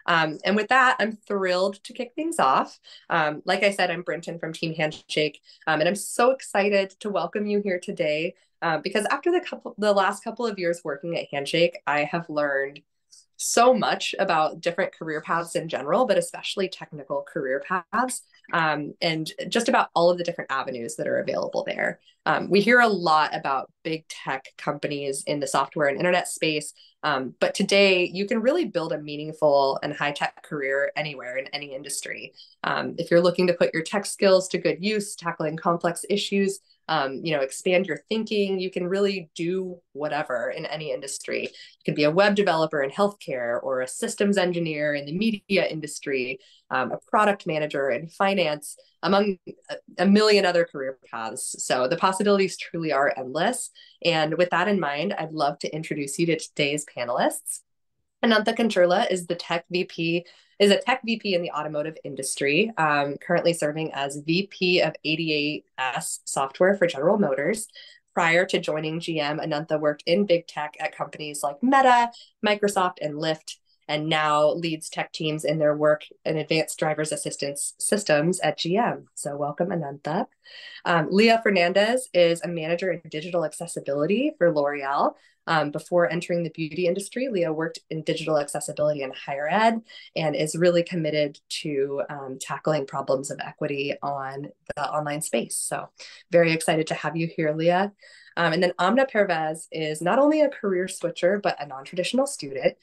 And with that, I'm thrilled to kick things off. Like I said, I'm Brenton from Team Handshake, and I'm so excited to welcome you here today because after the last couple of years working at Handshake, I have learned so much about different career paths in general, but especially technical career paths, and just about all of the different avenues that are available there. We hear a lot about big tech companies in the software and internet space, but today you can really build a meaningful and high tech career anywhere in any industry. If you're looking to put your tech skills to good use, tackling complex issues, expand your thinking. You can really do whatever in any industry. You can be a web developer in healthcare or a systems engineer in the media industry, a product manager in finance, among a million other career paths. So the possibilities truly are endless. And with that in mind, I'd love to introduce you to today's panelists. Anantha Kancherla is a tech VP in the automotive industry, currently serving as VP of 88S software for General Motors. Prior to joining GM, Anantha worked in big tech at companies like Meta, Microsoft, and Lyft, and now leads tech teams in their work in advanced driver's assistance systems at GM. So welcome, Anantha. Leah Fernandez is a manager in digital accessibility for L'Oreal. Before entering the beauty industry, Leah worked in digital accessibility in higher ed and is really committed to tackling problems of equity on the online space. So very excited to have you here, Leah. And then Amna Pervez is not only a career switcher, but a non-traditional student.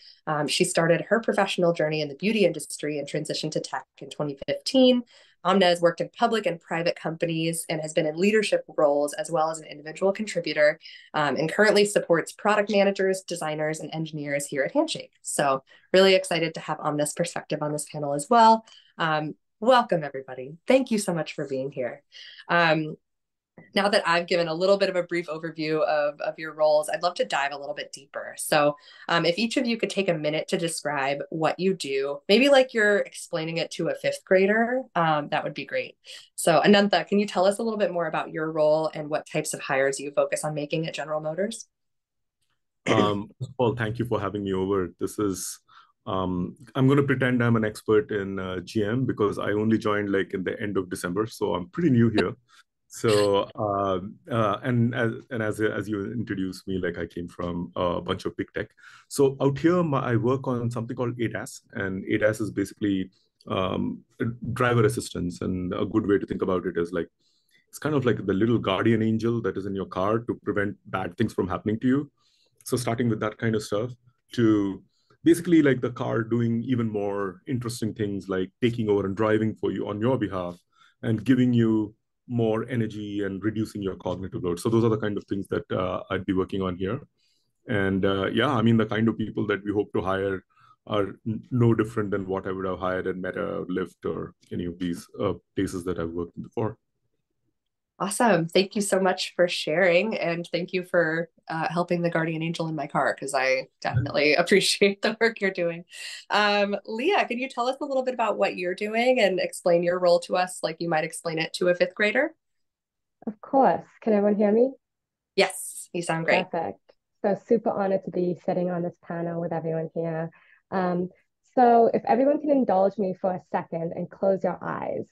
She started her professional journey in the beauty industry and transitioned to tech in 2015. Amna has worked in public and private companies and has been in leadership roles as well as an individual contributor, and currently supports product managers, designers, and engineers here at Handshake. So really excited to have Amna's perspective on this panel as well. Welcome, everybody. Thank you so much for being here. Now that I've given a little bit of a brief overview of your roles, I'd love to dive a little bit deeper. So if each of you could take a minute to describe what you do, maybe like you're explaining it to a fifth grader, that would be great. So Anantha, can you tell us a little bit more about your role and what types of hires you focus on making at General Motors? Well, thank you for having me over. I'm going to pretend I'm an expert in GM because I only joined like in the end of December, so I'm pretty new here. So, as you introduced me, like I came from a bunch of big tech. So out here, I work on something called ADAS, and ADAS is basically driver assistance. And a good way to think about it is like it's kind of like the little guardian angel that is in your car to prevent bad things from happening to you. So starting with that kind of stuff to basically like the car doing even more interesting things like taking over and driving for you on your behalf and giving you more energy and reducing your cognitive load. So those are the kind of things that I'd be working on here. And yeah, I mean, the kind of people that we hope to hire are no different than what I would have hired at Meta, Lyft, or any of these places that I've worked before. Awesome. Thank you so much for sharing. And thank you for helping the guardian angel in my car, because I definitely appreciate the work you're doing. Leah, can you tell us a little bit about what you're doing and explain your role to us like you might explain it to a fifth grader? Of course. Can everyone hear me? Yes, you sound great. Perfect. So super honored to be sitting on this panel with everyone here. So if everyone can indulge me for a second and close your eyes.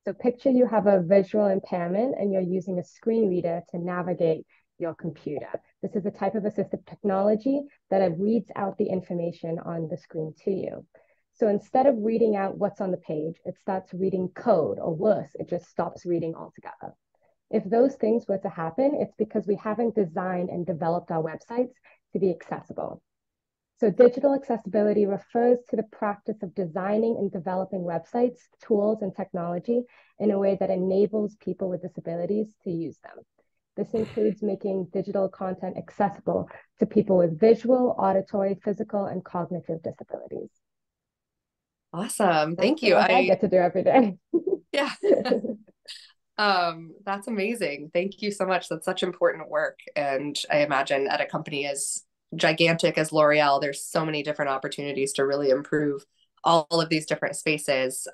So picture you have a visual impairment and you're using a screen reader to navigate your computer. This is a type of assistive technology that reads out the information on the screen to you. So instead of reading out what's on the page, it starts reading code, or worse, it just stops reading altogether. If those things were to happen, it's because we haven't designed and developed our websites to be accessible. So digital accessibility refers to the practice of designing and developing websites, tools, and technology in a way that enables people with disabilities to use them. This includes making digital content accessible to people with visual, auditory, physical, and cognitive disabilities. Awesome. Thank you. I get to do every day. Yeah. That's amazing. Thank you so much. That's such important work. And I imagine at a company as gigantic as L'Oreal, there's so many different opportunities to really improve all of these different spaces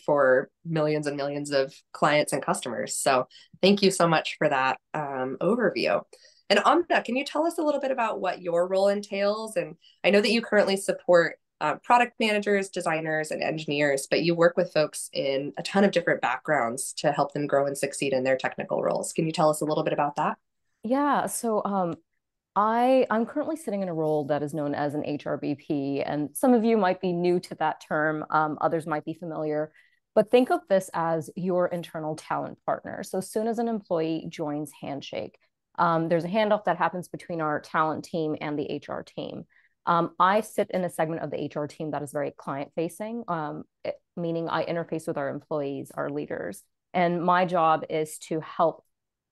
for millions and millions of clients and customers. So thank you so much for that overview. And Amna, can you tell us a little bit about what your role entails? And I know that you currently support product managers, designers, and engineers, but you work with folks in a ton of different backgrounds to help them grow and succeed in their technical roles. Can you tell us a little bit about that? Yeah, so I'm currently sitting in a role that is known as an HRBP, and some of you might be new to that term, others might be familiar, but think of this as your internal talent partner. So as soon as an employee joins Handshake, there's a handoff that happens between our talent team and the HR team. I sit in a segment of the HR team that is very client facing, meaning I interface with our employees, our leaders, and my job is to help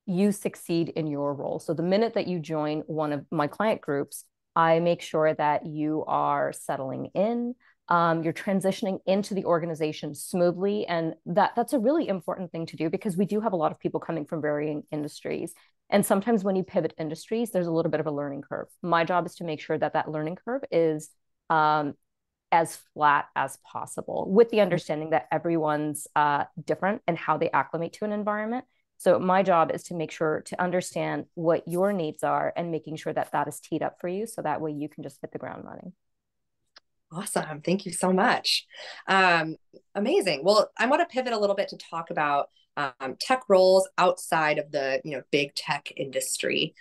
you succeed in your role. So the minute that you join one of my client groups, I make sure that you are settling in, you're transitioning into the organization smoothly. And that's a really important thing to do because we do have a lot of people coming from varying industries. And sometimes when you pivot industries, there's a little bit of a learning curve. My job is to make sure that that learning curve is as flat as possible, with the understanding that everyone's different and how they acclimate to an environment. So my job is to make sure to understand what your needs are and making sure that that is teed up for you so that way you can just hit the ground running. Awesome. Thank you so much. Amazing. Well, I want to pivot a little bit to talk about tech roles outside of the big tech industry.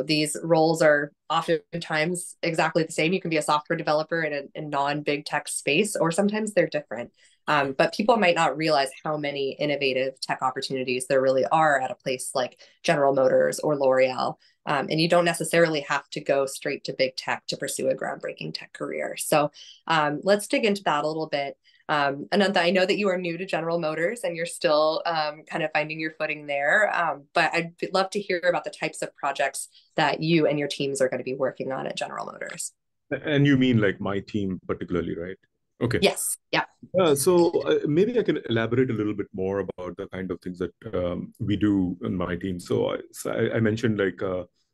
These roles are oftentimes exactly the same. You can be a software developer in a non-big tech space, or sometimes they're different. But people might not realize how many innovative tech opportunities there really are at a place like General Motors or L'Oreal. And you don't necessarily have to go straight to big tech to pursue a groundbreaking tech career. So let's dig into that a little bit. Anantha, I know that you are new to General Motors and you're still kind of finding your footing there, but I'd love to hear about the types of projects that you and your teams are going to be working on at General Motors. And you mean like my team particularly, right? Okay. Yes. Yeah. So maybe I can elaborate a little bit more about the kind of things that we do in my team. So I mentioned like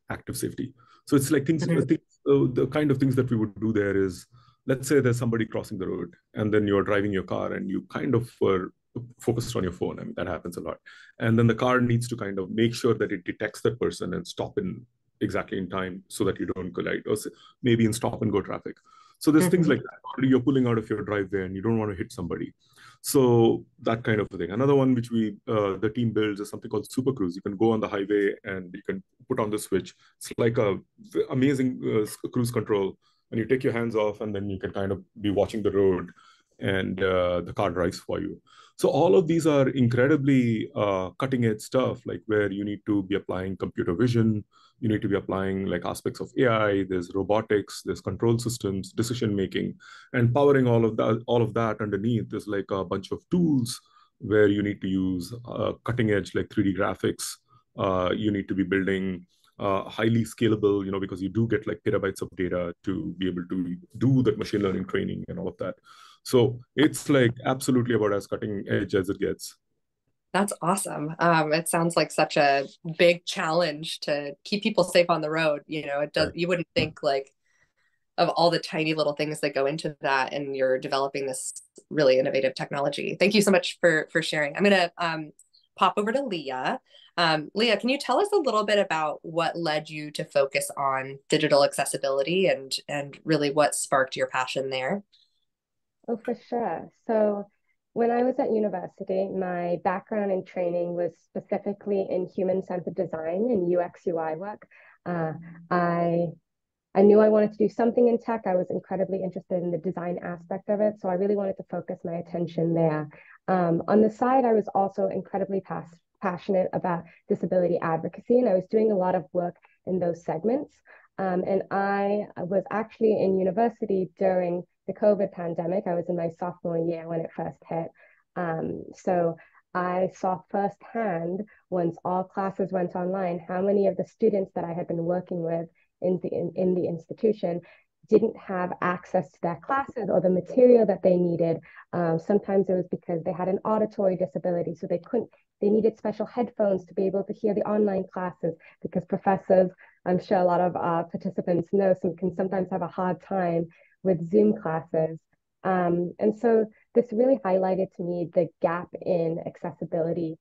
active safety. So it's like the kind of things that we would do there is, let's say there's somebody crossing the road and then you're driving your car and you kind of were focused on your phone. I mean, that happens a lot. And then the car needs to kind of make sure that it detects that person and stop in exactly in time so that you don't collide, or maybe in stop and go traffic. So there's things like that. You're pulling out of your driveway and you don't want to hit somebody. So that kind of a thing. Another one which the team builds is something called SuperCruise. You can go on the highway and you can put on the switch. It's like a amazing cruise control. And you take your hands off and then you can kind of be watching the road and the car drives for you. So all of these are incredibly cutting edge stuff, like where you need to be applying computer vision, you need to be applying like aspects of AI, there's robotics, there's control systems, decision making, and powering all of that underneath. There's like a bunch of tools where you need to use cutting edge like 3D graphics. You need to be building highly scalable, because you do get like petabytes of data to be able to do that machine learning training and all of that. So it's like absolutely about as cutting edge as it gets. That's awesome. It sounds like such a big challenge to keep people safe on the road. You wouldn't think like of all the tiny little things that go into that, and you're developing this really innovative technology. Thank you so much for sharing. I'm going to pop over to Leah. Leah, can you tell us a little bit about what led you to focus on digital accessibility and really what sparked your passion there? Oh, for sure. So when I was at university, my background and training was specifically in human-centered design and UX UI work. Uh, I I knew I wanted to do something in tech. I was incredibly interested in the design aspect of it, so I really wanted to focus my attention there. On the side, I was also incredibly passionate about disability advocacy, and I was doing a lot of work in those segments. And I was actually in university during the COVID pandemic. I was in my sophomore year when it first hit. So I saw firsthand, once all classes went online, how many of the students that I had been working with in the institution didn't have access to their classes or the material that they needed. Sometimes it was because they had an auditory disability, so they needed special headphones to be able to hear the online classes, because professors, I'm sure a lot of participants know, can sometimes have a hard time with Zoom classes. And so this really highlighted to me the gap in accessibility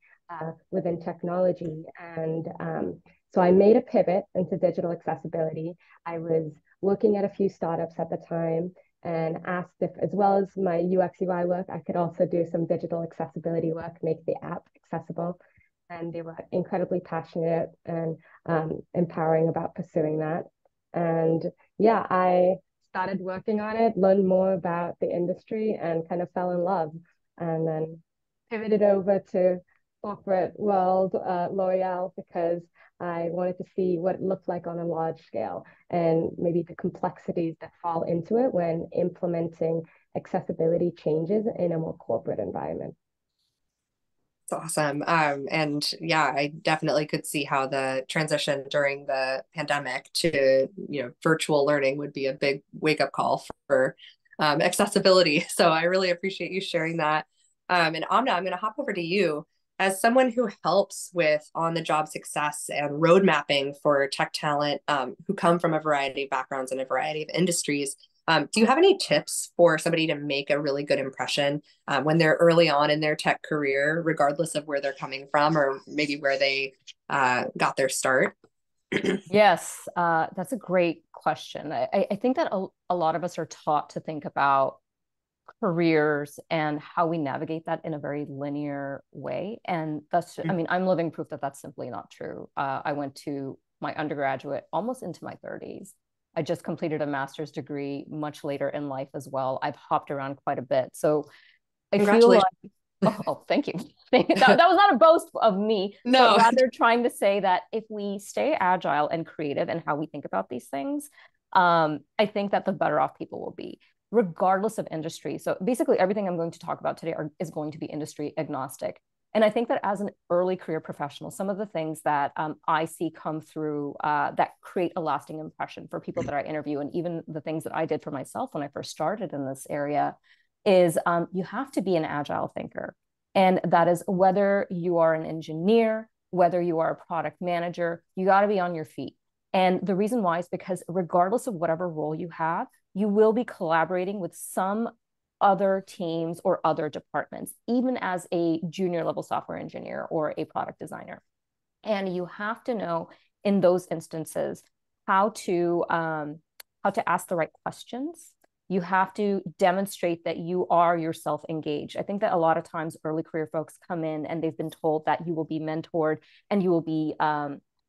within technology. And so I made a pivot into digital accessibility. I was looking at a few startups at the time, and asked if, as well as my UX UI work, I could also do some digital accessibility work, make the app accessible. And they were incredibly passionate and empowering about pursuing that. And yeah, I started working on it, learned more about the industry, and kind of fell in love. And then pivoted over to corporate world, L'Oreal, because I wanted to see what it looked like on a large scale and maybe the complexities that fall into it when implementing accessibility changes in a more corporate environment. It's awesome. And yeah, I definitely could see how the transition during the pandemic to, virtual learning would be a big wake-up call for accessibility. So I really appreciate you sharing that. And Amna, I'm going to hop over to you. As someone who helps with on-the-job success and road mapping for tech talent who come from a variety of backgrounds and a variety of industries, do you have any tips for somebody to make a really good impression when they're early on in their tech career, regardless of where they're coming from or maybe where they got their start? Yes, that's a great question. I think that a lot of us are taught to think about careers and how we navigate that in a very linear way. And that's, I mean, I'm living proof that that's simply not true. I went to my undergraduate almost into my 30s. I just completed a master's degree much later in life as well. I've hopped around quite a bit. So I feel like, oh, thank you. That was not a boast of me, no, but rather trying to say that if we stay agile and creative in how we think about these things, I think that the better off people will be, regardless of industry. So basically everything I'm going to talk about today is going to be industry agnostic. And I think that as an early career professional, some of the things that I see come through that create a lasting impression for people that I interview, and even the things that I did for myself when I first started in this area, is you have to be an agile thinker. And that is whether you are an engineer, whether you are a product manager, you got to be on your feet. And the reason why is because regardless of whatever role you have, you will be collaborating with some other teams or other departments, even as a junior level software engineer or a product designer. And you have to know in those instances how to ask the right questions. You have to demonstrate that you are yourself engaged. I think that a lot of times early career folks come in and they've been told that you will be mentored and you will be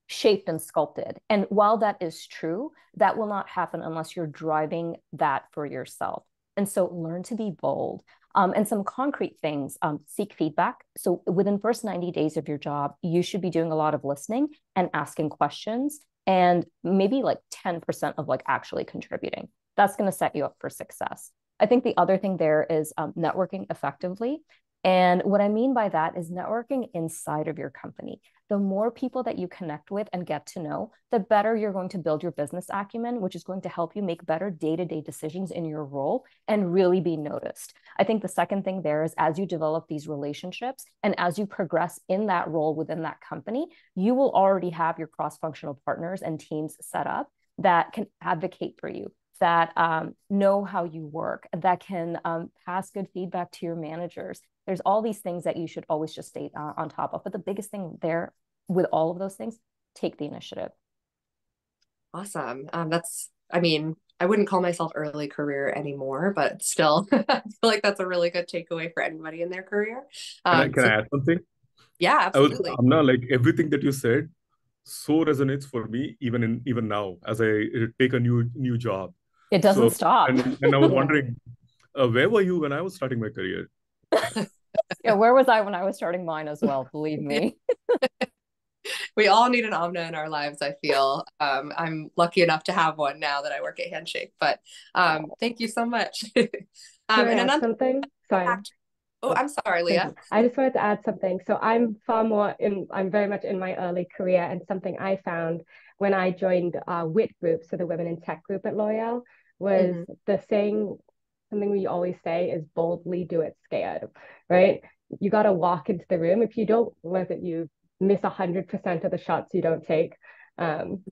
shaped and sculpted. And while that is true, that will not happen unless you're driving that for yourself. And so learn to be bold. And some concrete things, seek feedback. So within first 90 days of your job, you should be doing a lot of listening and asking questions, and maybe like 10% of like actually contributing. That's going to set you up for success. I think the other thing there is networking effectively. And what I mean by that is networking inside of your company. The more people that you connect with and get to know, the better you're going to build your business acumen, which is going to help you make better day-to-day decisions in your role and really be noticed. I think the second thing there is as you develop these relationships and as you progress in that role within that company, you will already have your cross-functional partners and teams set up that can advocate for you, that know how you work, that can pass good feedback to your managers. There's all these things that you should always just stay on top of. But the biggest thing there with all of those things, take the initiative. Awesome. I mean, I wouldn't call myself early career anymore, but still, I feel like that's a really good takeaway for anybody in their career. Can I add something? Yeah, absolutely. Amna, like everything that you said so resonates for me even now as I take a new job. It doesn't stop. And I was wondering, where were you when I was starting my career? Yeah, where was I when I was starting mine as well? Believe me. We all need an Omna in our lives, I feel. I'm lucky enough to have one now that I work at Handshake, but thank you so much. Can I add something? Sorry. Oh, I'm sorry, Leah. I just wanted to add something. So I'm very much in my early career, and something I found when I joined WIT group, so the Women in Tech group at L'Oreal, was the saying, something we always say is boldly do it scared, right? You got to walk into the room. If you don't, let it, you miss 100% of the shots you don't take. When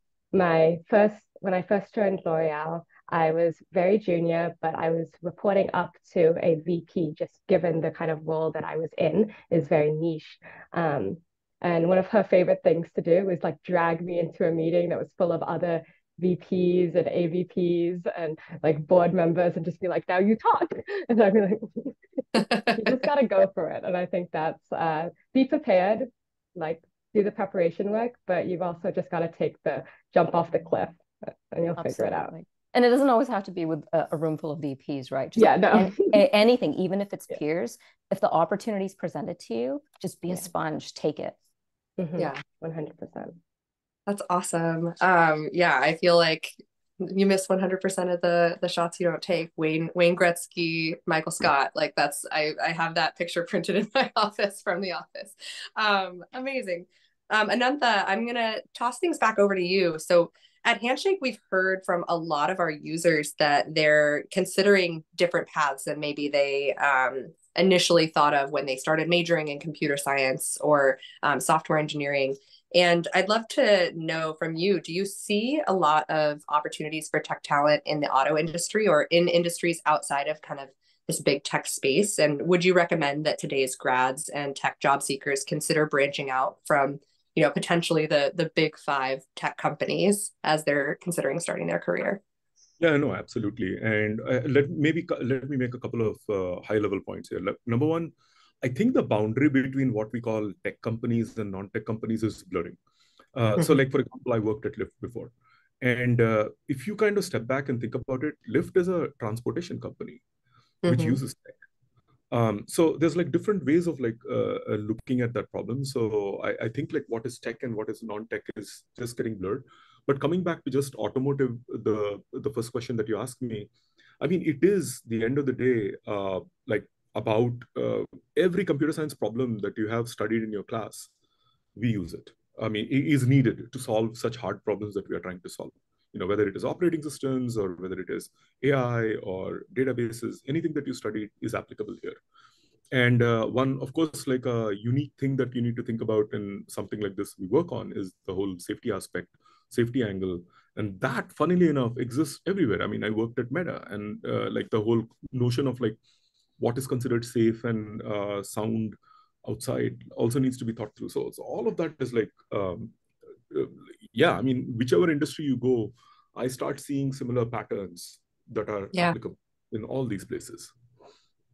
I first joined L'Oreal, I was very junior, but I was reporting up to a VP, just given the kind of role that I was in is very niche. And one of her favorite things to do was like drag me into a meeting that was full of other VPs and AVPs and like board members and just be like, now you talk. And I'd be like, you just got to go for it. And I think that's be prepared, like do the preparation work, but you've also just got to take the jump off the cliff and you'll figure it out. And it doesn't always have to be with a room full of VPs, right? Just yeah, no. Anything, even if it's peers, if the opportunity is presented to you, just be a sponge, take it. Yeah, 100%. That's awesome. Yeah, I feel like you miss 100% of the shots you don't take. Wayne Gretzky, Michael Scott, like that's I have that picture printed in my office from the office. Amazing. Anantha, I'm gonna toss things back over to you. So at Handshake, we've heard from a lot of our users that they're considering different paths than maybe they initially thought of when they started majoring in computer science or software engineering. And I'd love to know from you, do you see a lot of opportunities for tech talent in the auto industry or in industries outside of kind of this big tech space? And would you recommend that today's grads and tech job seekers consider branching out from, you know, potentially the big 5 tech companies as they're considering starting their career? Yeah, no, absolutely. And let me make a couple of high-level points here. Number one, I think the boundary between what we call tech companies and non-tech companies is blurring. So like, for example, I worked at Lyft before. And if you kind of step back and think about it, Lyft is a transportation company which uses tech. So there's like different ways of like looking at that problem. So I think like what is tech and what is non-tech is just getting blurred. But coming back to just automotive, the first question that you asked me, I mean, it is the end of the day, like about every computer science problem that you have studied in your class, we use it. I mean, it is needed to solve such hard problems that we are trying to solve. You know, whether it is operating systems or whether it is AI or databases, anything that you studied is applicable here. And one, of course, like a unique thing that you need to think about in something like this we work on is the whole safety aspect, safety angle. And that, funnily enough, exists everywhere. I mean, I worked at Meta, and like the whole notion of like what is considered safe and sound outside also needs to be thought through. So all of that is like, yeah, I mean, whichever industry you go, I start seeing similar patterns that are applicable in all these places.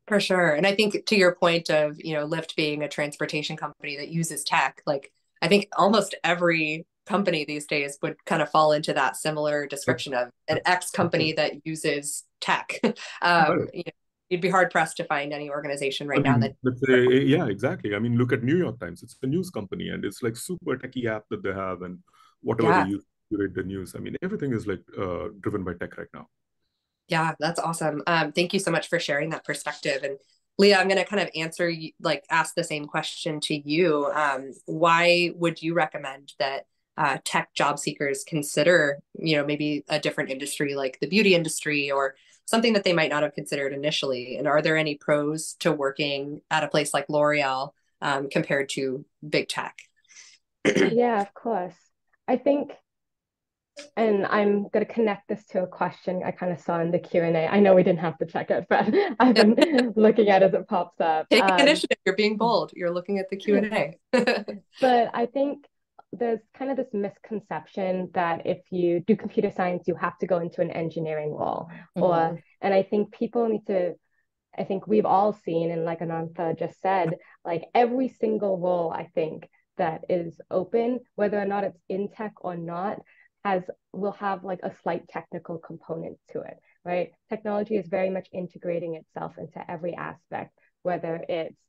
For sure. And I think to your point of, you know, Lyft being a transportation company that uses tech, like I think almost every company these days would kind of fall into that similar description of an X company that uses tech. You know, you'd be hard pressed to find any organization right now that. Yeah, exactly. I mean, look at New York Times. It's a news company, and it's like super techie app that they have, and whatever they use to read the news. I mean, everything is like driven by tech right now. Yeah, that's awesome. Thank you so much for sharing that perspective. And Leah, I'm going to kind of ask the same question to you. Why would you recommend that tech job seekers consider, you know, maybe a different industry like the beauty industry or something that they might not have considered initially? And are there any pros to working at a place like L'Oreal compared to big tech? Yeah, of course. I think, and I'm going to connect this to a question I kind of saw in the Q&A. I know we didn't have to check it, but I've been looking at it as it pops up. Take initiative. You're being bold. You're looking at the Q&A. But I think there's kind of this misconception that if you do computer science, you have to go into an engineering role. And I think people need to, I think we've all seen, and like Anantha just said, like every single role, I think, that is open, whether or not it's in tech or not, will have like a slight technical component to it, right? Technology is very much integrating itself into every aspect, whether it's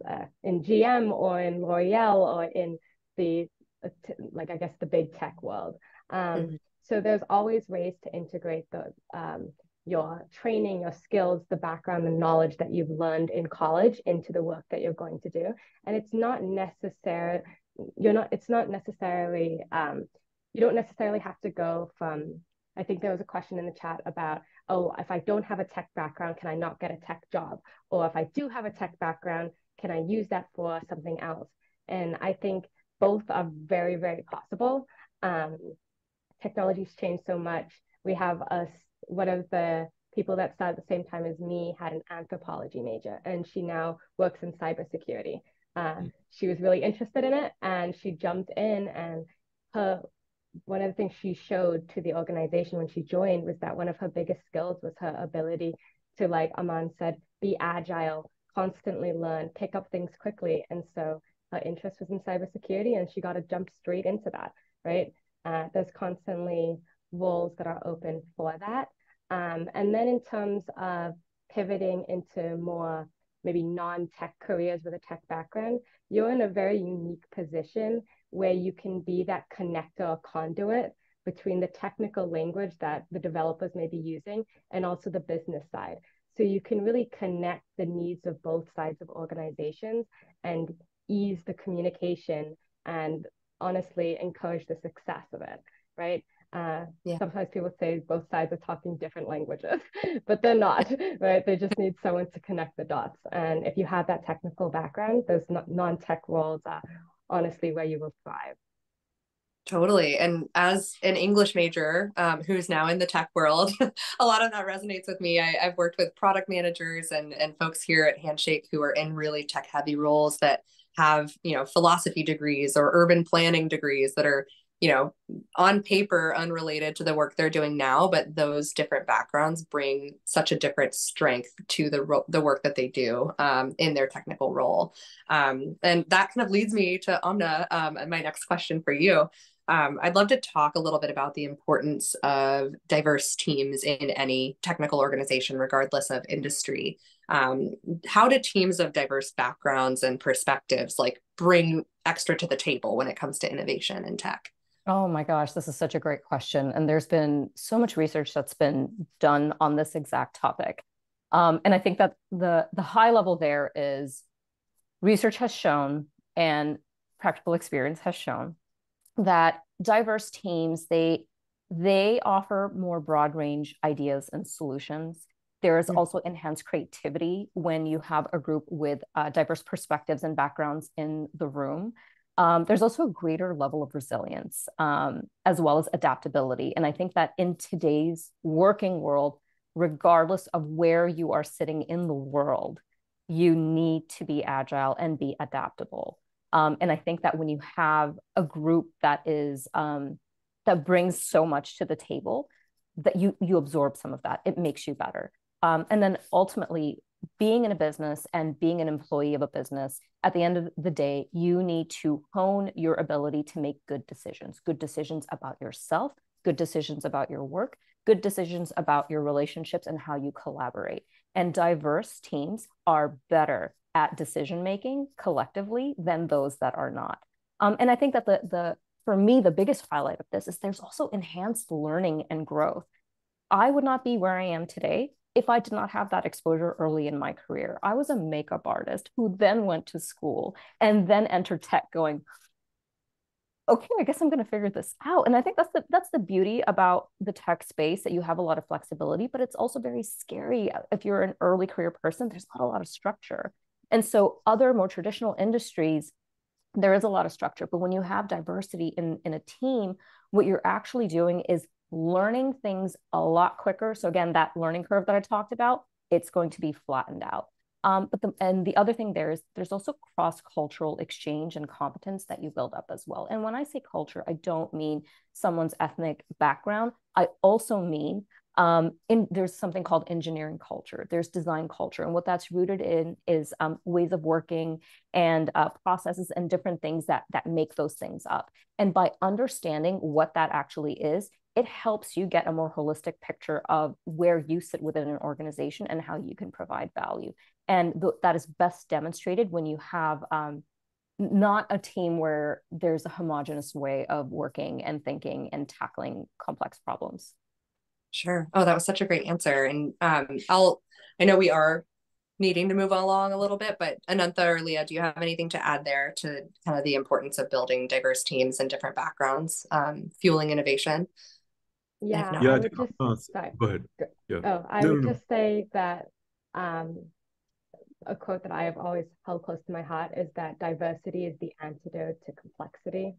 in GM or in L'Oreal or in the, like, I guess, the big tech world. So there's always ways to integrate your training, your skills, the background, the knowledge that you've learned in college into the work that you're going to do. And it's not necessary, you don't necessarily have to go from, I think there was a question in the chat about, oh, if I don't have a tech background, can I not get a tech job? Or if I do have a tech background, can I use that for something else? And I think both are very, very possible. Technology's changed so much. We have one of the people that started at the same time as me had an anthropology major, and she now works in cybersecurity. She was really interested in it, and she jumped in, and one of the things she showed to the organization when she joined was that one of her biggest skills was her ability to, like Aman said, be agile, constantly learn, pick up things quickly. And so her interest was in cybersecurity, and she got to jump straight into that, right? There's constantly roles that are open for that. And then in terms of pivoting into more maybe non-tech careers with a tech background, you're in a very unique position where you can be that connector or conduit between the technical language that the developers may be using and also the business side. So you can really connect the needs of both sides of organizations and ease the communication and honestly encourage the success of it, right? Sometimes people say both sides are talking different languages, but they're not, right? They just need someone to connect the dots. And if you have that technical background, those non-tech roles are honestly where you will thrive. Totally. And as an English major who's now in the tech world, a lot of that resonates with me. I've worked with product managers and folks here at Handshake who are in really tech heavy roles that have, philosophy degrees or urban planning degrees that are, on paper unrelated to the work they're doing now, but those different backgrounds bring such a different strength to the work that they do in their technical role. And that kind of leads me to Amna and my next question for you. I'd love to talk a little bit about the importance of diverse teams in any technical organization, regardless of industry. How do teams of diverse backgrounds and perspectives bring extra to the table when it comes to innovation in tech? Oh my gosh, this is such a great question. And there's been so much research that's been done on this exact topic. And I think that the high level there is research has shown and practical experience has shown that diverse teams, they offer more broad range ideas and solutions. There is also enhanced creativity when you have a group with diverse perspectives and backgrounds in the room. There's also a greater level of resilience as well as adaptability. And I think that in today's working world, regardless of where you are sitting in the world, you need to be agile and be adaptable. And I think that when you have a group that is that brings so much to the table, that you absorb some of that, it makes you better. And then ultimately, being in a business and being an employee of a business, at the end of the day, you need to hone your ability to make good decisions about yourself, good decisions about your work, good decisions about your relationships and how you collaborate. And diverse teams are better at decision making collectively than those that are not. And I think that for me, the biggest highlight of this is there's also enhanced learning and growth. I would not be where I am today if I did not have that exposure early in my career. I was a makeup artist who then went to school and then entered tech going, okay, I guess I'm going to figure this out. And I think that's the beauty about the tech space, that you have a lot of flexibility, but it's also very scary. If you're an early career person, there's not a lot of structure. And so other more traditional industries, there is a lot of structure, but when you have diversity in a team, what you're actually doing is learning things a lot quicker. So again, that learning curve that I talked about, it's going to be flattened out. But the other thing there is there's also cross-cultural exchange and competence that you build up as well. And when I say culture, I don't mean someone's ethnic background. I also mean there's something called engineering culture. There's design culture. And what that's rooted in is ways of working and processes and different things that make those things up. And by understanding what that actually is, it helps you get a more holistic picture of where you sit within an organization and how you can provide value. And that is best demonstrated when you have not a team where there's a homogenous way of working and thinking and tackling complex problems. Sure. Oh, that was such a great answer. And I know we are needing to move along a little bit, but Anantha or Leah, do you have anything to add there to kind of the importance of building diverse teams and different backgrounds, fueling innovation? Yeah, Yeah, I would just sorry. Go ahead. Yeah. Oh, I would just say that a quote that I have always held close to my heart is that diversity is the antidote to complexity.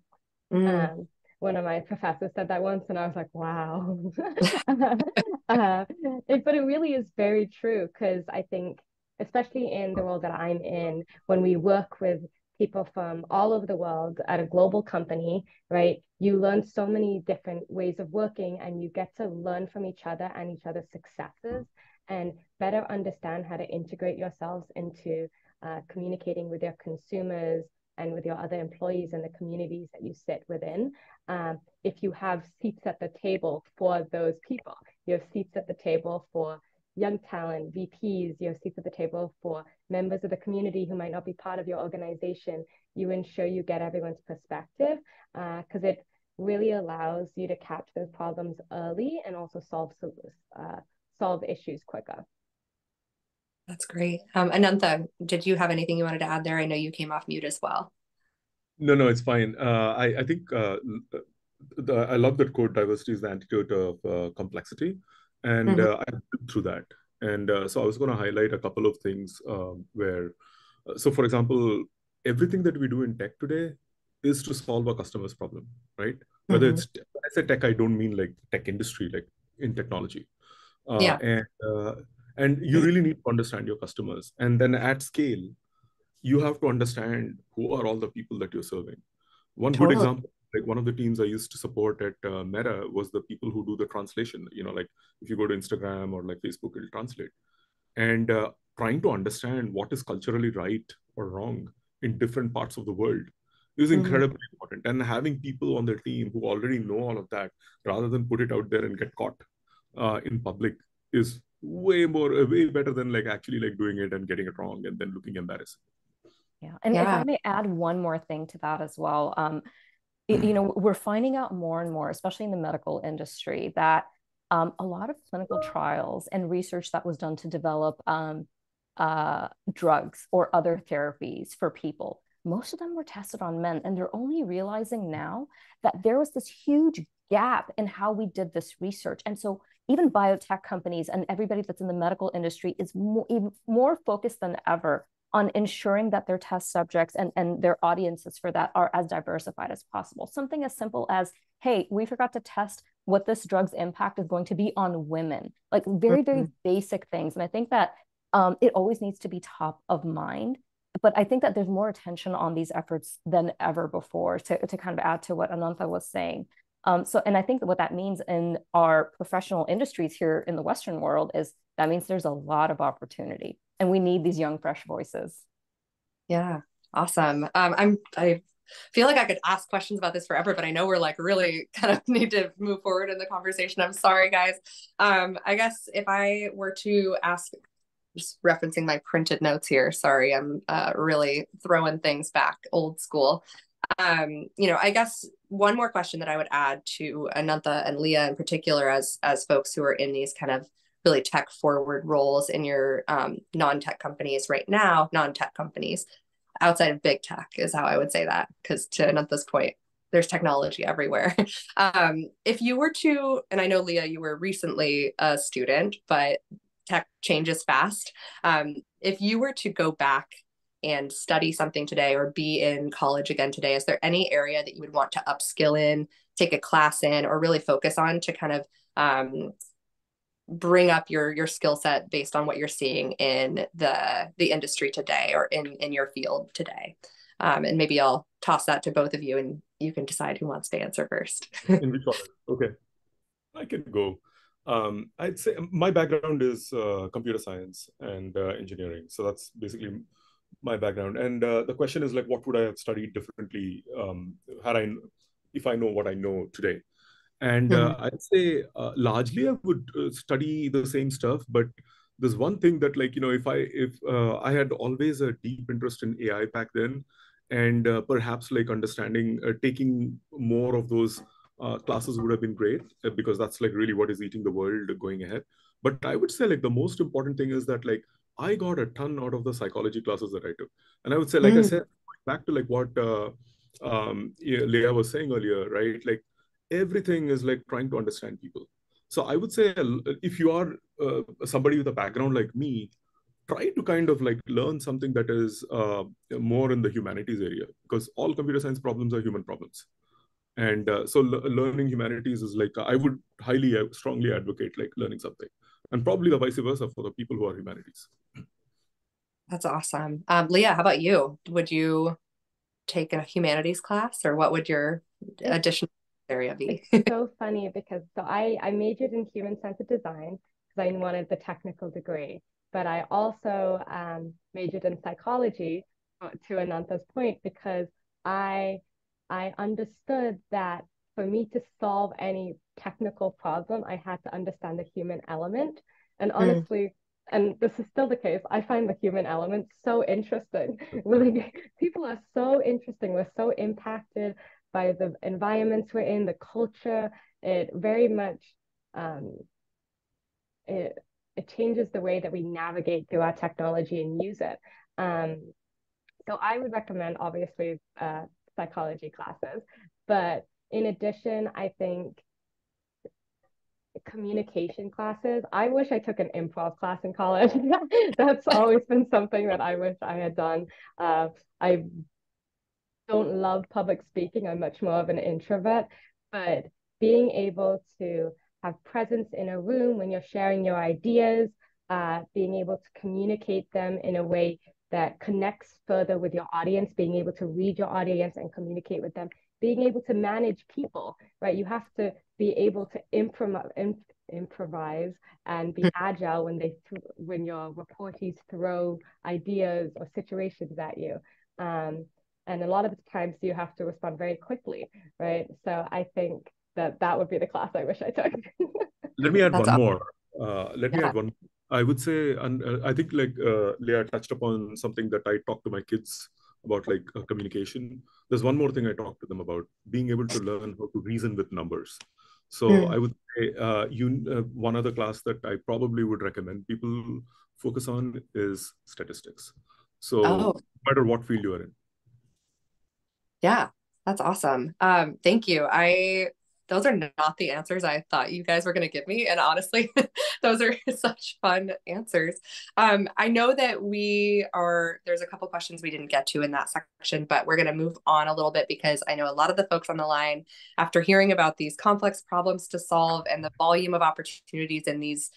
One of my professors said that once, and I was like, wow. But it really is very true, because I think, especially in the role that I'm in, when we work with people from all over the world at a global company, right? You learn so many different ways of working, and you get to learn from each other and each other's successes and better understand how to integrate yourselves into communicating with your consumers and with your other employees and the communities that you sit within. If you have seats at the table for those people, you have seats at the table for young talent, VPs, you have seats at the table for members of the community who might not be part of your organization. You ensure you get everyone's perspective because it really allows you to catch those problems early and also solve issues quicker. That's great. Anantha, did you have anything you wanted to add there? I know you came off mute as well. No, it's fine. I think I love that quote, diversity is the antidote of complexity. And I went through that. And so I was going to highlight a couple of things where, so for example, everything that we do in tech today is to solve a customer's problem, right? Whether it's, when I say tech, I don't mean like tech industry, like in technology. And you really need to understand your customers. And then at scale, you have to understand who are all the people that you're serving. One good example, like one of the teams I used to support at Meta was the people who do the translation. You know, like if you go to Instagram or like Facebook, it'll translate. And trying to understand what is culturally right or wrong in different parts of the world is incredibly important. And having people on their team who already know all of that, rather than put it out there and get caught in public, is way better than like actually like doing it and getting it wrong and then looking embarrassing. Yeah. And if I may add one more thing to that as well, you know, we're finding out more and more, especially in the medical industry, that a lot of clinical trials and research that was done to develop drugs or other therapies for people, most of them were tested on men. And they're only realizing now that there was this huge gap in how we did this research. And so even biotech companies and everybody that's in the medical industry is even more focused than ever on ensuring that their test subjects and their audiences for that are as diversified as possible. Something as simple as, hey, we forgot to test what this drug's impact is going to be on women. Like very, very basic things. And I think that it always needs to be top of mind. But I think that there's more attention on these efforts than ever before, to kind of add to what Anantha was saying. And I think that what that means in our professional industries here in the Western world is that means there's a lot of opportunity, and we need these young, fresh voices. Yeah, awesome. I feel like I could ask questions about this forever, but I know we're like really kind of need to move forward in the conversation. I'm sorry, guys. I guess if I were to ask, just referencing my printed notes here, sorry, I'm really throwing things back old school. You know, I guess one more question that I would add to Anantha and Leah in particular, as folks who are in these kind of really tech forward roles in your non-tech companies right now, non-tech companies outside of big tech is how I would say that, because to Anantha's point, there's technology everywhere. If you were to, and I know Leah, you were recently a student, but tech changes fast. If you were to go back and study something today or be in college again today, is there any area that you would want to upskill in, take a class in, or really focus on to kind of bring up your skill set based on what you're seeing in the industry today or in your field today? And maybe I'll toss that to both of you and you can decide who wants to answer first. In which order? Okay, I can go. I'd say my background is computer science and engineering. So that's basically my background. And the question is like, what would I have studied differently if I know what I know today? And I'd say largely I would study the same stuff, but there's one thing that, like, you know, if I had always a deep interest in AI back then, and perhaps like understanding, taking more of those classes would have been great, because that's like really what is eating the world going ahead. But I would say like the most important thing is that like I got a ton out of the psychology classes that I took. And I would say, like I said, back to like what Leah was saying earlier, right? Like everything is like trying to understand people. So I would say if you are somebody with a background like me, try to kind of like learn something that is more in the humanities area, because all computer science problems are human problems. And so learning humanities is like, I would highly, strongly advocate like learning something, and probably the vice versa for the people who are humanities. That's awesome. Leah, how about you? Would you take a humanities class, or what would your additional area be? It's so funny because I majored in human-centered design because I wanted the technical degree, but I also majored in psychology, to Anantha's point, because I understood that for me to solve any technical problem, I had to understand the human element. And honestly, and this is still the case, I find the human element so interesting. People are so interesting. We're so impacted by the environments we're in, the culture. It very much it changes the way that we navigate through our technology and use it. So I would recommend, obviously, psychology classes. But in addition, I think communication classes. I wish I took an improv class in college. That's always been something that I wish I had done. I don't love public speaking. I'm much more of an introvert, but being able to have presence in a room when you're sharing your ideas, being able to communicate them in a way that connects further with your audience, being able to read your audience and communicate with them, being able to manage people, right? You have to be able to improvise and be agile when your reportees throw ideas or situations at you. And a lot of the times you have to respond very quickly, right? So I think that would be the class I wish I took. Let me add That's one awesome. more. Let me Yeah. add one. I would say, and I think like Leah touched upon something that I talk to my kids about, like communication. There's one more thing I talk to them about: being able to learn how to reason with numbers. So I would say one other class that I probably would recommend people focus on is statistics. So Oh, no matter what field you are in. yeah, that's awesome. Thank you. Those are not the answers I thought you guys were going to give me. And honestly, those are such fun answers. I know that there's a couple questions we didn't get to in that section, but we're going to move on a little bit because I know a lot of the folks on the line, after hearing about these complex problems to solve and the volume of opportunities in these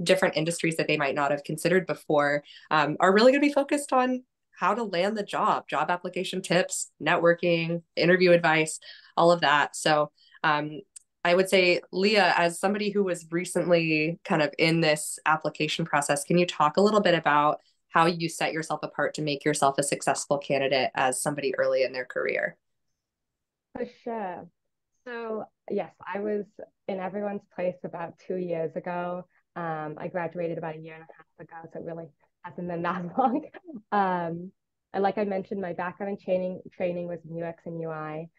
different industries that they might not have considered before, are really going to be focused on how to land the job application tips, networking, interview advice, all of that. So I would say, Leah, as somebody who was recently kind of in this application process, can you talk a little bit about how you set yourself apart to make yourself a successful candidate as somebody early in their career? For sure. So yes, I was in everyone's place about 2 years ago. I graduated about a year and a half ago, so it really hasn't been that long. And like I mentioned, my background in training was in UX and UI.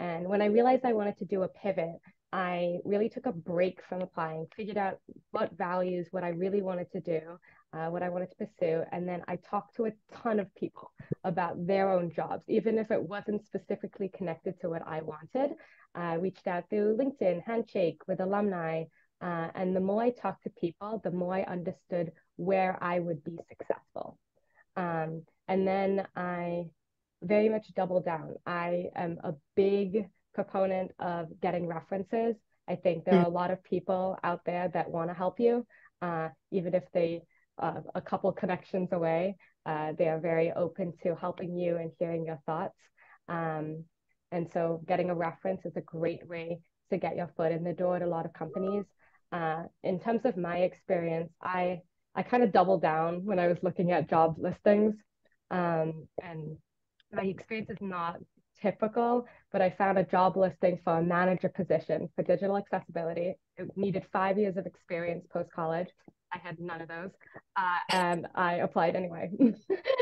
And when I realized I wanted to do a pivot, I really took a break from applying, figured out what I really wanted to do, what I wanted to pursue. And then I talked to a ton of people about their own jobs, even if it wasn't specifically connected to what I wanted. I reached out through LinkedIn, Handshake, with alumni. And the more I talked to people, the more I understood where I would be successful. And then I very much double down. I am a big proponent of getting references. I think there are a lot of people out there that want to help you, even if they a couple connections away. They are very open to helping you and hearing your thoughts. And so getting a reference is a great way to get your foot in the door at a lot of companies. In terms of my experience, I kind of doubled down when I was looking at job listings. And my experience is not typical, but I found a job listing for a manager position for digital accessibility. It needed 5 years of experience post-college. I had none of those. And I applied anyway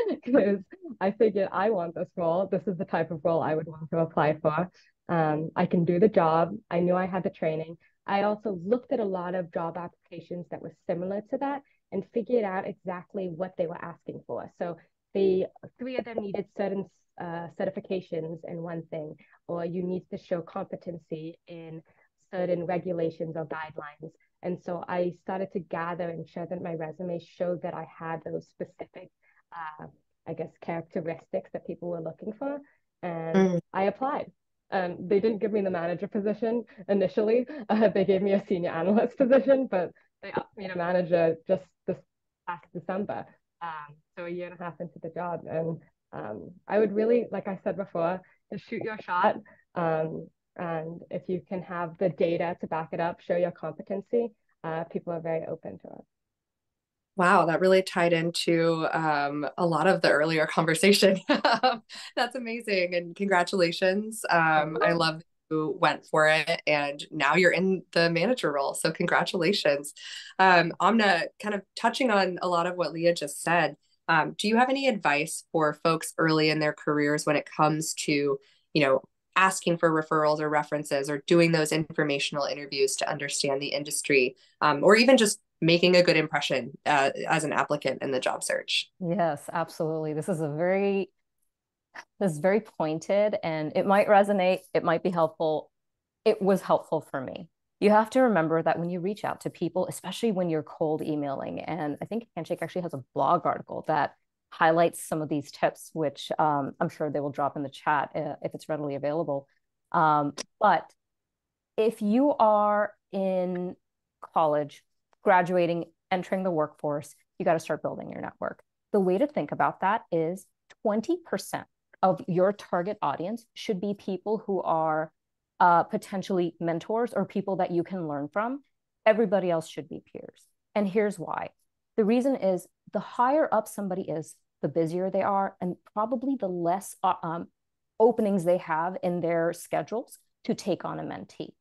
because I figured I want this role. This is the type of role I would want to apply for. I can do the job. I knew I had the training. I also looked at a lot of job applications that were similar to that and figured out exactly what they were asking for. So the 3 of them needed certain certifications in one thing, or you need to show competency in certain regulations or guidelines. And so I started to gather and share that my resume showed that I had those specific, I guess, characteristics that people were looking for. And I applied. They didn't give me the manager position initially. They gave me a senior analyst position, but they upped me to manager just this past December. So a year and a half into the job, and I would really, like I said before, just shoot your shot. And if you can have the data to back it up, show your competency, people are very open to it. Wow, that really tied into a lot of the earlier conversation. That's amazing, and congratulations. I love that you went for it, and now you're in the manager role. So congratulations. Amna, kind of touching on a lot of what Leah just said. Do you have any advice for folks early in their careers when it comes to, asking for referrals or references or doing those informational interviews to understand the industry, or even just making a good impression as an applicant in the job search? Yes, absolutely. This is very pointed, and it might resonate, it might be helpful. It was helpful for me. You have to remember that when you reach out to people, especially when you're cold emailing, and I think Handshake actually has a blog article that highlights some of these tips, which I'm sure they will drop in the chat if it's readily available. But if you are in college, graduating, entering the workforce, you got to start building your network. The way to think about that is 20% of your target audience should be people who are potentially mentors or people that you can learn from. Everybody else should be peers. And here's why. The reason is the higher up somebody is, the busier they are, and probably the less openings they have in their schedules to take on a mentee.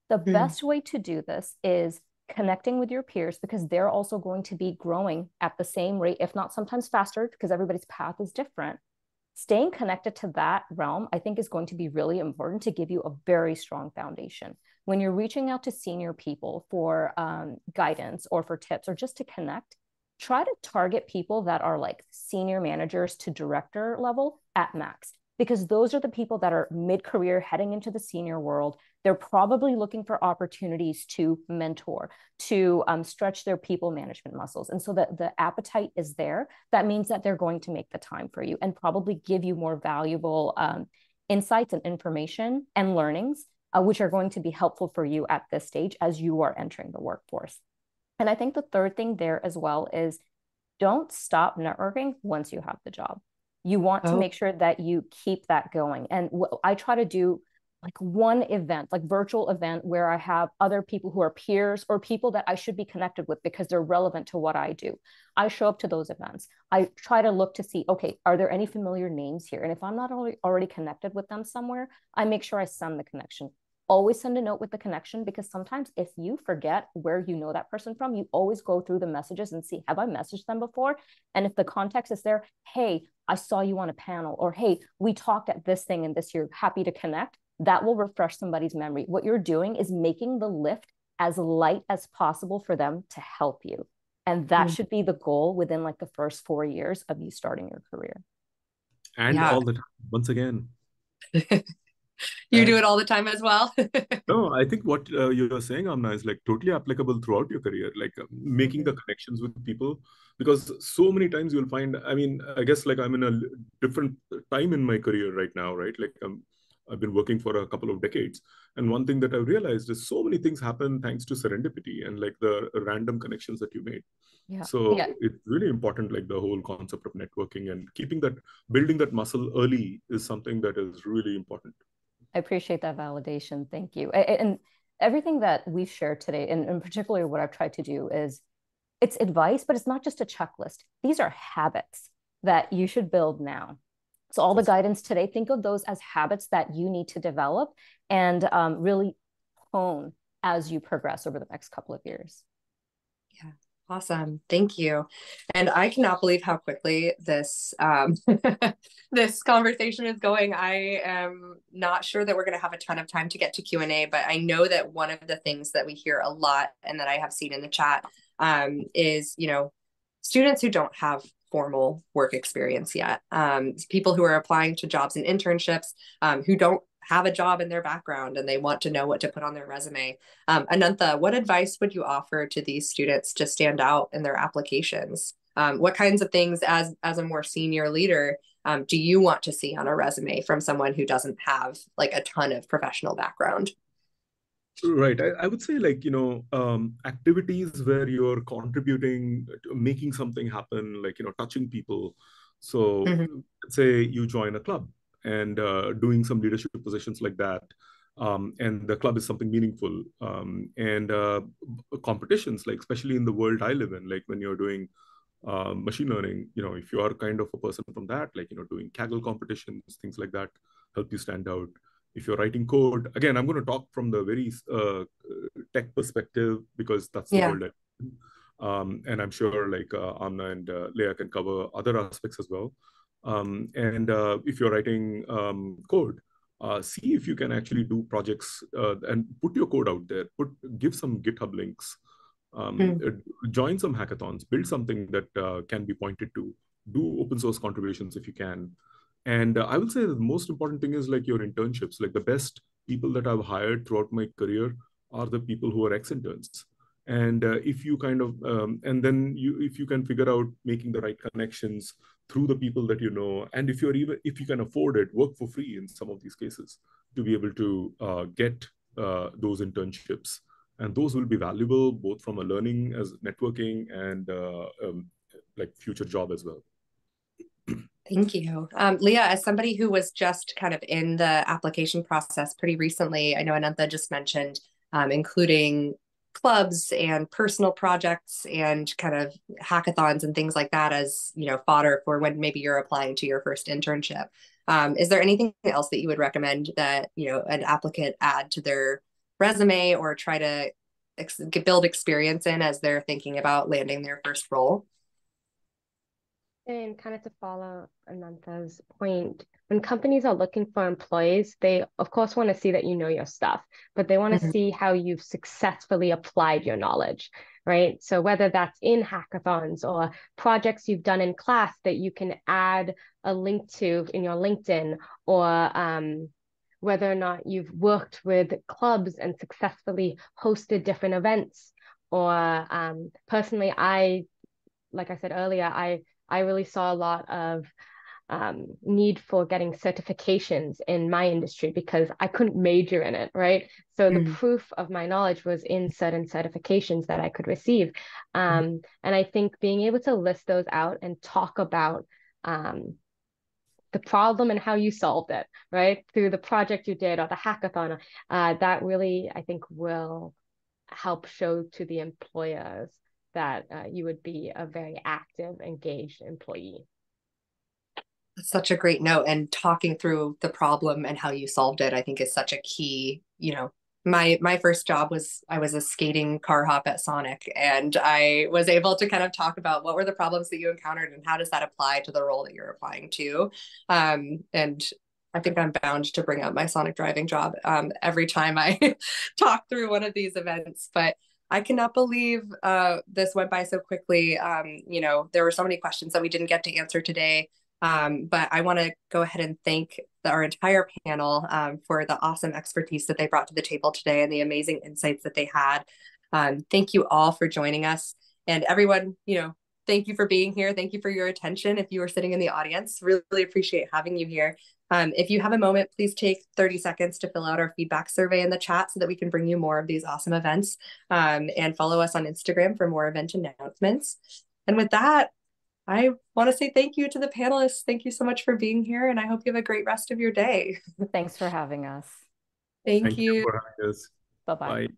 The best way to do this is connecting with your peers, because they're also going to be growing at the same rate, if not sometimes faster, because everybody's path is different. Staying connected to that realm, I think, is going to be really important to give you a very strong foundation. When you're reaching out to senior people for guidance or for tips or just to connect, try to target people that are like senior managers to director level at max, because those are the people that are mid-career heading into the senior world. They're probably looking for opportunities to mentor, to stretch their people management muscles. And so that the appetite is there. That means that they're going to make the time for you and probably give you more valuable insights and information and learnings, which are going to be helpful for you at this stage as you are entering the workforce. And I think the third thing there as well is don't stop networking once you have the job. You want to make sure that you keep that going. And I try to do like one event, like virtual event, where I have other people who are peers or people that I should be connected with because they're relevant to what I do. I show up to those events. I try to look to see, okay, are there any familiar names here? And if I'm not already connected with them somewhere, I make sure I send the connection. Always send a note with the connection, because sometimes if you forget where you know that person from, you always go through the messages and see, have I messaged them before? And if the context is there, hey, I saw you on a panel, or hey, we talked at this thing and this year, happy to connect. That will refresh somebody's memory. What you're doing is making the lift as light as possible for them to help you. And that should be the goal within like the first 4 years of you starting your career. And all the time, once again. You do it all the time as well? No, I think what you're saying, Amna, is like totally applicable throughout your career, like making the connections with people, because so many times you'll find, I mean, I guess like I'm in a different time in my career right now, right? Like I've been working for a couple of decades. And one thing that I've realized is so many things happen thanks to serendipity and like the random connections that you made. Yeah. So it's really important, like the whole concept of networking and building that muscle early is something that is really important. I appreciate that validation. Thank you. And everything that we've shared today, and in particular, what I've tried to do is it's advice, but it's not just a checklist. These are habits that you should build now. So all the guidance today, think of those as habits that you need to develop and really hone as you progress over the next couple of years. Yeah. Awesome. Thank you. And I cannot believe how quickly this this conversation is going. I am not sure that we're going to have a ton of time to get to Q&A, but I know that one of the things that we hear a lot and that I have seen in the chat is, students who don't have formal work experience yet, people who are applying to jobs and internships, who don't have a job in their background and they want to know what to put on their resume. Anantha, what advice would you offer to these students to stand out in their applications? What kinds of things as a more senior leader do you want to see on a resume from someone who doesn't have like a ton of professional background? Right. I would say like, activities where you're contributing to making something happen, like, touching people, So Mhm. say you join a club and doing some leadership positions like that. And the club is something meaningful. And competitions, like especially in the world I live in, like when you're doing machine learning, if you are kind of a person from that, like, doing Kaggle competitions, things like that, help you stand out. If you're writing code, again, I'm going to talk from the very tech perspective because that's the Yeah. world and I'm sure like Amna and Leah can cover other aspects as well. And if you're writing code, see if you can actually do projects and put your code out there. Give some GitHub links. Mm. Join some hackathons. Build something that can be pointed to. Do open source contributions if you can. And I will say the most important thing is like your internships. Like the best people that I've hired throughout my career are the people who are ex-interns. And if you kind of and then if you can figure out making the right connections through the people that you know, and if you can afford it, work for free in some of these cases to be able to get those internships, and those will be valuable both from a learning as networking and like future job as well. Thank you. Leah, as somebody who was just kind of in the application process pretty recently, I know Anantha just mentioned including clubs and personal projects and kind of hackathons and things like that as, fodder for when maybe you're applying to your first internship. Is there anything else that you would recommend that, an applicant add to their resume or try to build experience in as they're thinking about landing their first role? And kind of to follow Anantha's point, when companies are looking for employees, they of course want to see that you know your stuff, but they want to Mhm. see how you've successfully applied your knowledge, right? So whether that's in hackathons or projects you've done in class that you can add a link to in your LinkedIn, or whether or not you've worked with clubs and successfully hosted different events, or personally, like I said earlier, I really saw a lot of need for getting certifications in my industry because I couldn't major in it, right? So the Mm. proof of my knowledge was in certain certifications that I could receive. And I think being able to list those out and talk about the problem and how you solved it, right? Through the project you did or the hackathon, that really, I think, will help show to the employers that you would be a very active, engaged employee. That's such a great note. And talking through the problem and how you solved it, I think is such a key, my first job was I was a skating car hop at Sonic, and I was able to kind of talk about what were the problems that you encountered and how does that apply to the role that you're applying to. And I think I'm bound to bring up my Sonic driving job every time I talk through one of these events. But I cannot believe this went by so quickly. There were so many questions that we didn't get to answer today. But I want to go ahead and thank our entire panel for the awesome expertise that they brought to the table today and the amazing insights that they had. Thank you all for joining us. And everyone, thank you for being here. Thank you for your attention. If you are sitting in the audience, really appreciate having you here. If you have a moment, please take 30 seconds to fill out our feedback survey in the chat so that we can bring you more of these awesome events, and follow us on Instagram for more event announcements. And with that, I want to say thank you to the panelists. Thank you so much for being here, and I hope you have a great rest of your day. Thanks for having us. Thank Thank you you. for having us. Bye-bye. Bye.